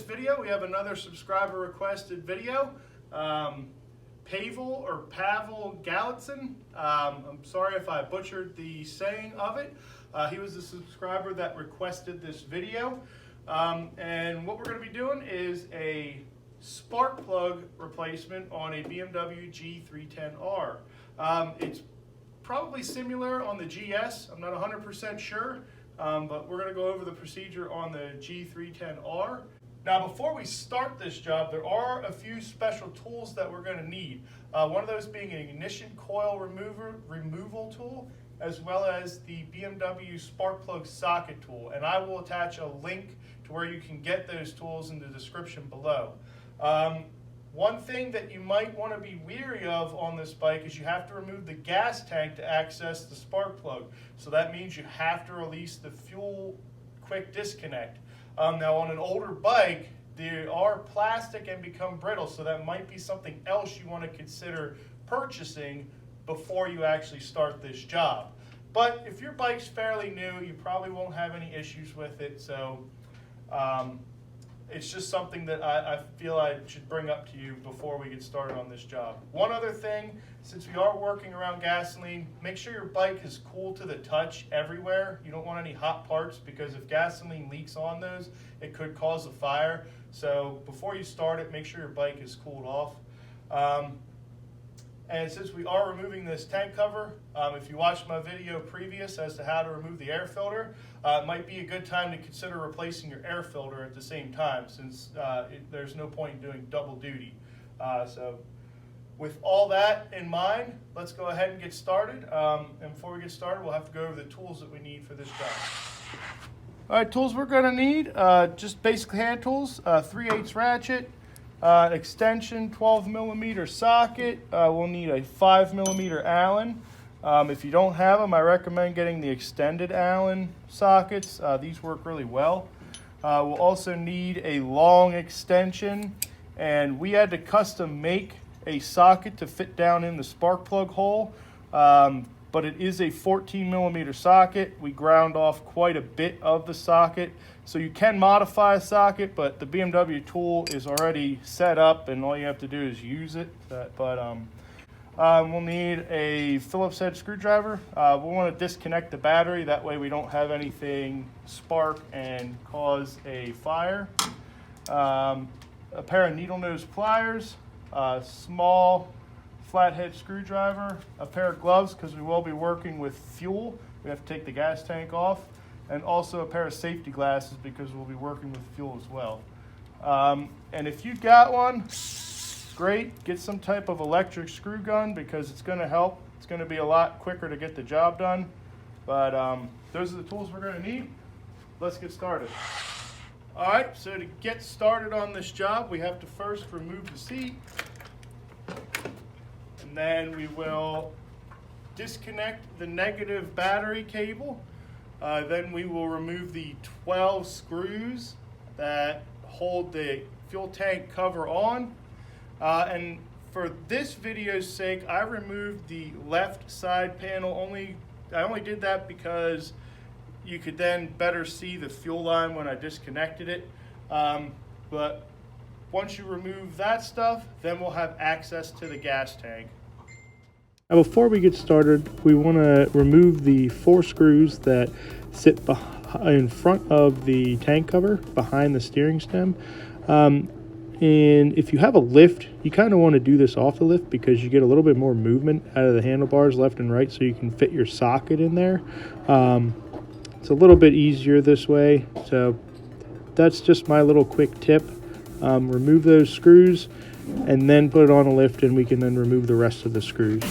video, we have another subscriber requested video. Pavel Galitzin. I'm sorry if I butchered the saying of it. He was a subscriber that requested this video. And what we're going to be doing is a spark plug replacement on a BMW G310r. It's probably similar on the GS. I'm not 100% sure, but we're going to go over the procedure on the G310r. Now, before we start this job, there are a few special tools that we're going to need. One of those being an ignition coil removal tool, as well as the BMW spark plug socket tool. And I will attach a link to where you can get those tools in the description below. One thing that you might want to be weary of on this bike is you have to remove the gas tank to access the spark plug. So that means you have to release the fuel quick disconnect. Now on an older bike, they are plastic and become brittle, so that might be something else you want to consider purchasing before you actually start this job. But if your bike's fairly new, you probably won't have any issues with it, so it's just something that I feel I should bring up to you before we get started on this job. One other thing, since we are working around gasoline, make sure your bike is cool to the touch everywhere. You don't want any hot parts, because if gasoline leaks on those, it could cause a fire. So before you start it, make sure your bike is cooled off. And since we are removing this tank cover, if you watched my video previous as to how to remove the air filter, it might be a good time to consider replacing your air filter at the same time, since there's no point in doing double duty. So with all that in mind, let's go ahead and get started. And before we get started, we'll have to go over the tools that we need for this job. All right, tools we're going to need, just basic hand tools, 3/8 ratchet, extension 12mm socket. We'll need a 5mm Allen. If you don't have them, I recommend getting the extended Allen sockets. These work really well. We'll also need a long extension, and we had to custom make a socket to fit down in the spark plug hole, but it is a 14mm socket. We ground off quite a bit of the socket, so you can modify a socket, but the BMW tool is already set up and all you have to do is use it. We'll need a Phillips head screwdriver. We'll want to disconnect the battery, that way we don't have anything spark and cause a fire. A pair of needle nose pliers, a small flathead screwdriver, a pair of gloves because we will be working with fuel. We have to take the gas tank off, and also a pair of safety glasses because we'll be working with fuel as well. And if you got one, great. Get some type of electric screw gun because it's going to help. It's going to be a lot quicker to get the job done. But those are the tools we're going to need. Let's get started. All right, so to get started on this job, we have to first remove the seat. And then we will disconnect the negative battery cable. Then we will remove the 12 screws that hold the fuel tank cover on. And for this video's sake, I removed the left side panel. I only did that because you could then better see the fuel line when I disconnected it. But once you remove that stuff, then we'll have access to the gas tank. Now before we get started, we want to remove the 4 screws that sit in front of the tank cover behind the steering stem. And if you have a lift, you kind of want to do this off the lift because you get a little bit more movement out of the handlebars left and right, so you can fit your socket in there. It's a little bit easier this way, so that's just my little quick tip. Remove those screws and then put it on a lift, and we can then remove the rest of the screws.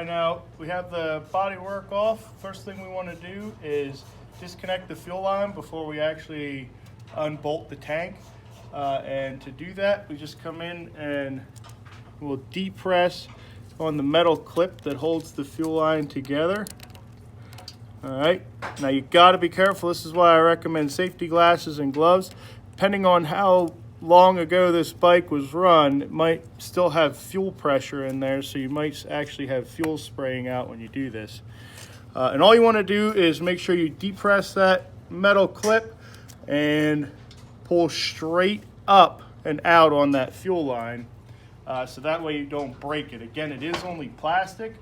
Now we have the body work off. First thing we want to do is disconnect the fuel line before we actually unbolt the tank. And to do that, we just come in and we'll depress on the metal clip that holds the fuel line together. All right, now you got to be careful. This is why I recommend safety glasses and gloves. Depending on how long ago this bike was run, it might still have fuel pressure in there, so you might actually have fuel spraying out when you do this. And all you want to do is make sure you depress that metal clip and pull straight up and out on that fuel line, so that way you don't break it. Again, it is only plastic.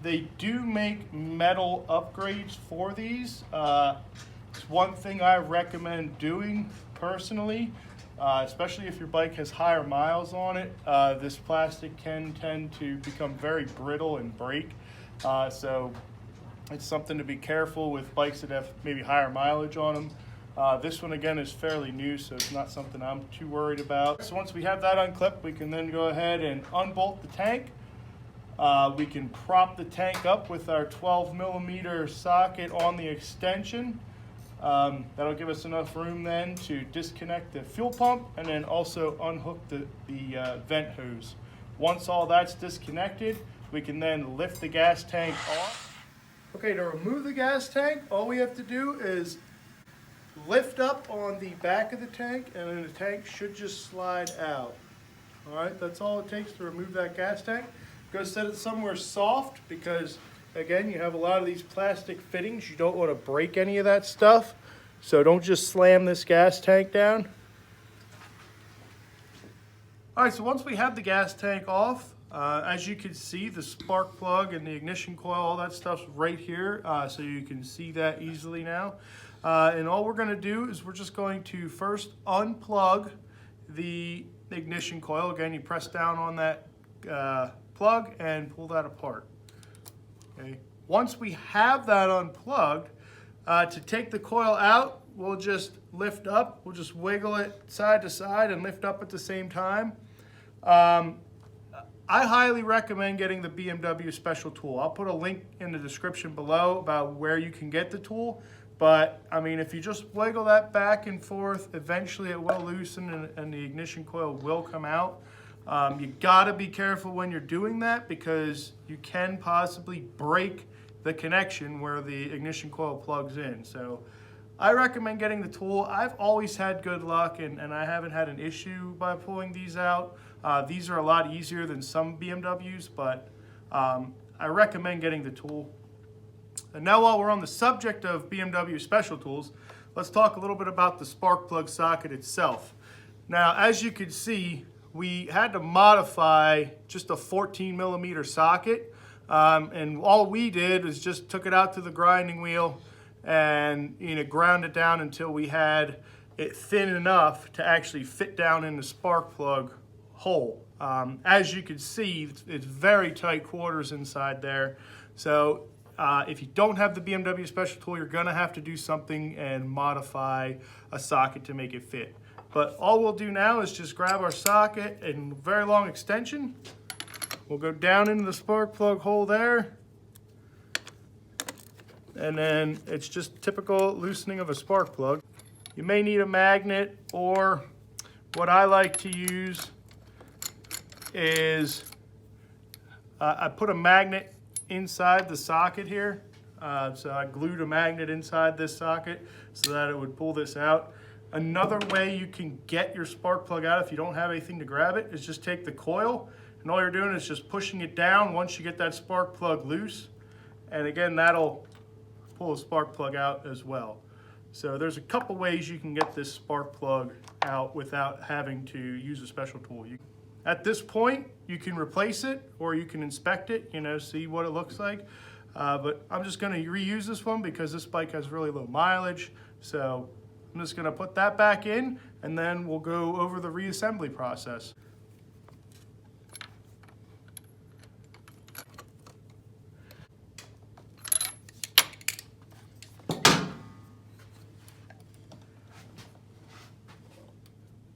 They do make metal upgrades for these. It's one thing I recommend doing personally, especially if your bike has higher miles on it. This plastic can tend to become very brittle and break. So it's something to be careful with bikes that have maybe higher mileage on them. This one again is fairly new, so it's not something I'm too worried about. So once we have that unclipped, we can then go ahead and unbolt the tank. We can prop the tank up with our 12mm socket on the extension. That'll give us enough room then to disconnect the fuel pump and then also unhook the vent hose. Once all that's disconnected, we can then lift the gas tank off. Okay, to remove the gas tank, all we have to do is lift up on the back of the tank, and then the tank should just slide out. All right, that's all it takes to remove that gas tank. Go set it somewhere soft because, again, you have a lot of these plastic fittings. You don't want to break any of that stuff. So don't just slam this gas tank down. All right, so once we have the gas tank off, as you can see, the spark plug and the ignition coil, all that stuff's right here. So you can see that easily now. And all we're going to do is we're just going to first unplug the ignition coil. Again, you press down on that plug and pull that apart. Okay. Once we have that unplugged, to take the coil out, we'll just lift up. We'll just wiggle it side to side and lift up at the same time. I highly recommend getting the BMW special tool. I'll put a link in the description below about where you can get the tool. But I mean, if you just wiggle that back and forth, eventually it will loosen and the ignition coil will come out. You gotta be careful when you're doing that because you can possibly break the connection where the ignition coil plugs in. So I recommend getting the tool. I've always had good luck and I haven't had an issue by pulling these out. These are a lot easier than some BMWs, but I recommend getting the tool. And now while we're on the subject of BMW special tools, let's talk a little bit about the spark plug socket itself. Now, as you can see, we had to modify just a 14mm socket, and all we did was just took it out to the grinding wheel and ground it down until we had it thin enough to actually fit down in the spark plug hole. As you can see, it's very tight quarters inside there. So if you don't have the BMW special tool, you're gonna have to do something and modify a socket to make it fit. But all we'll do now is just grab our socket and very long extension. We'll go down into the spark plug hole there. And then it's just typical loosening of a spark plug. You may need a magnet, or what I like to use is I put a magnet inside the socket here. So I glued a magnet inside this socket so that it would pull this out. Another way you can get your spark plug out if you don't have anything to grab it is just take the coil, and all you're doing is just pushing it down once you get that spark plug loose. And again, that'll pull the spark plug out as well. So there's a couple ways you can get this spark plug out without having to use a special tool. At this point, you can replace it or you can inspect it, see what it looks like. But I'm just gonna reuse this one because this bike has really low mileage. So I'm just gonna put that back in and then we'll go over the reassembly process.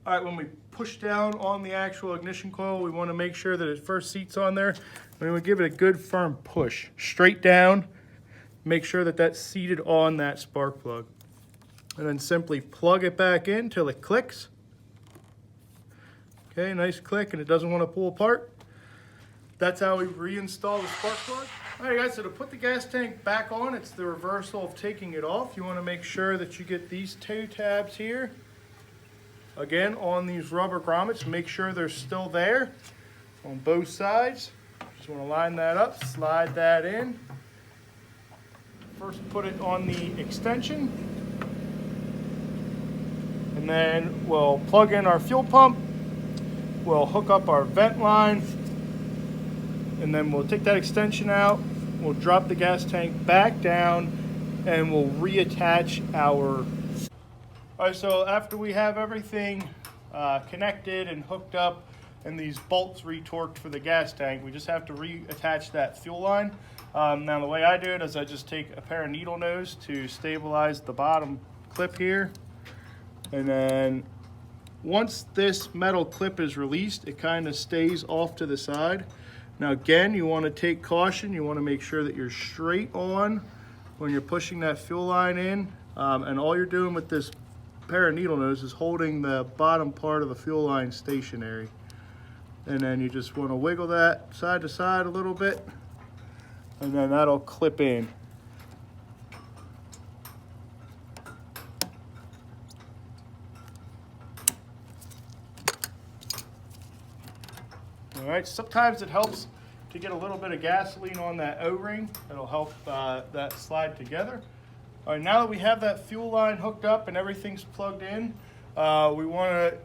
All right, when we push down on the actual ignition coil, we want to make sure that it first seats on there. We want to give it a good firm push straight down make sure that that's seated on that spark plug. And then simply plug it back in till it clicks. Okay, nice click, and it doesn't want to pull apart. That's how we reinstall the spark plug. All right, guys, so to put the gas tank back on, it's the reversal of taking it off. You want to make sure that you get these two tabs here. Again, on these rubber grommets, make sure they're still there on both sides. Just want to line that up, slide that in. First, put it on the extension. And then we'll plug in our fuel pump. We'll hook up our vent line. And then we'll take that extension out. We'll drop the gas tank back down and we'll reattach our... All right, so after we have everything connected and hooked up and these bolts retorqued for the gas tank, we just have to reattach that fuel line. Now the way I do it is I just take a pair of needle nose to stabilize the bottom clip here. And then once this metal clip is released, it kind of stays off to the side. Now again, you want to take caution. You want to make sure that you're straight on when you're pushing that fuel line in. And all you're doing with this pair of needle nose is holding the bottom part of the fuel line stationary. And then you just want to wiggle that side to side a little bit. And then that'll clip in. All right, sometimes it helps to get a little bit of gasoline on that O-ring. It'll help that slide together. All right, now that we have that fuel line hooked up and everything's plugged in, we want to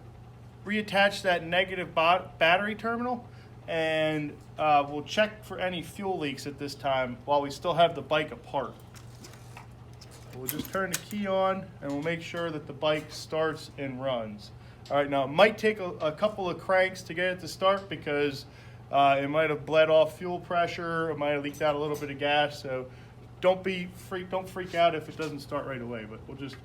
reattach that negative battery terminal, and we'll check for any fuel leaks at this time while we still have the bike apart. We'll just turn the key on and we'll make sure that the bike starts and runs. All right, now it might take a couple of cranks to get it to start because it might have bled off fuel pressure, it might have leaked out a little bit of gas, so don't freak out if it doesn't start right away, but we'll just...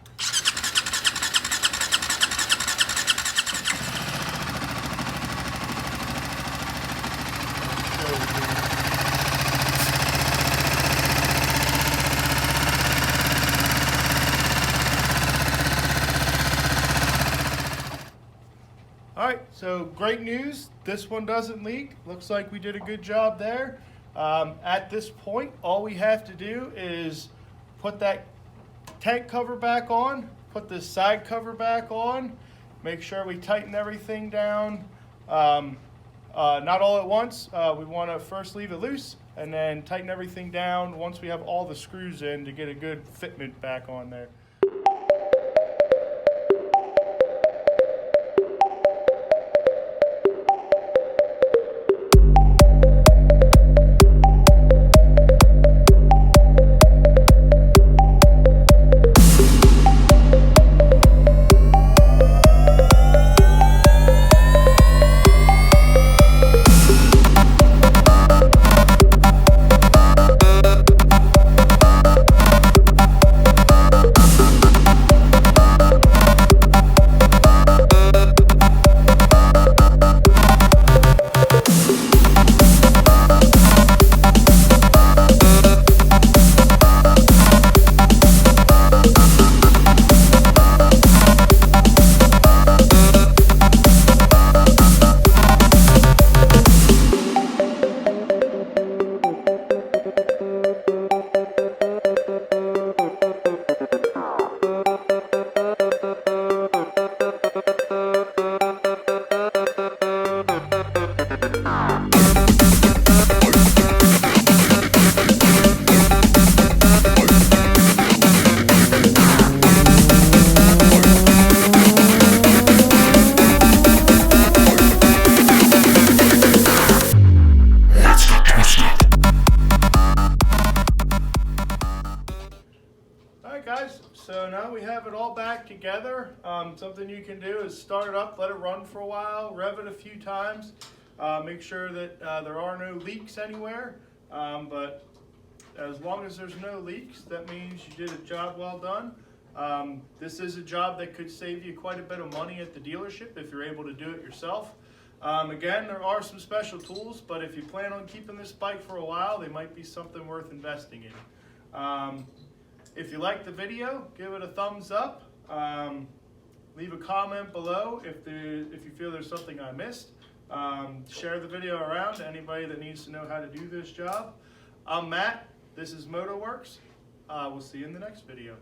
All right, so great news. This one doesn't leak. Looks like we did a good job there. At this point, all we have to do is put that tank cover back on, put this side cover back on, make sure we tighten everything down. Not all at once. We want to first leave it loose and then tighten everything down once we have all the screws in to get a good fitment back on there. Guys, so now we have it all back together. Something you can do is start it up, let it run for a while, rev it a few times, make sure that there are no leaks anywhere. But as long as there's no leaks, that means you did a job well done. This is a job that could save you quite a bit of money at the dealership if you're able to do it yourself. Again, there are some special tools, but if you plan on keeping this bike for a while, they might be something worth investing in. If you like the video, give it a thumbs up. Leave a comment below if you feel there's something I missed. Share the video around to anybody that needs to know how to do this job. I'm Matt. This is MotoWorks. We'll see you in the next video.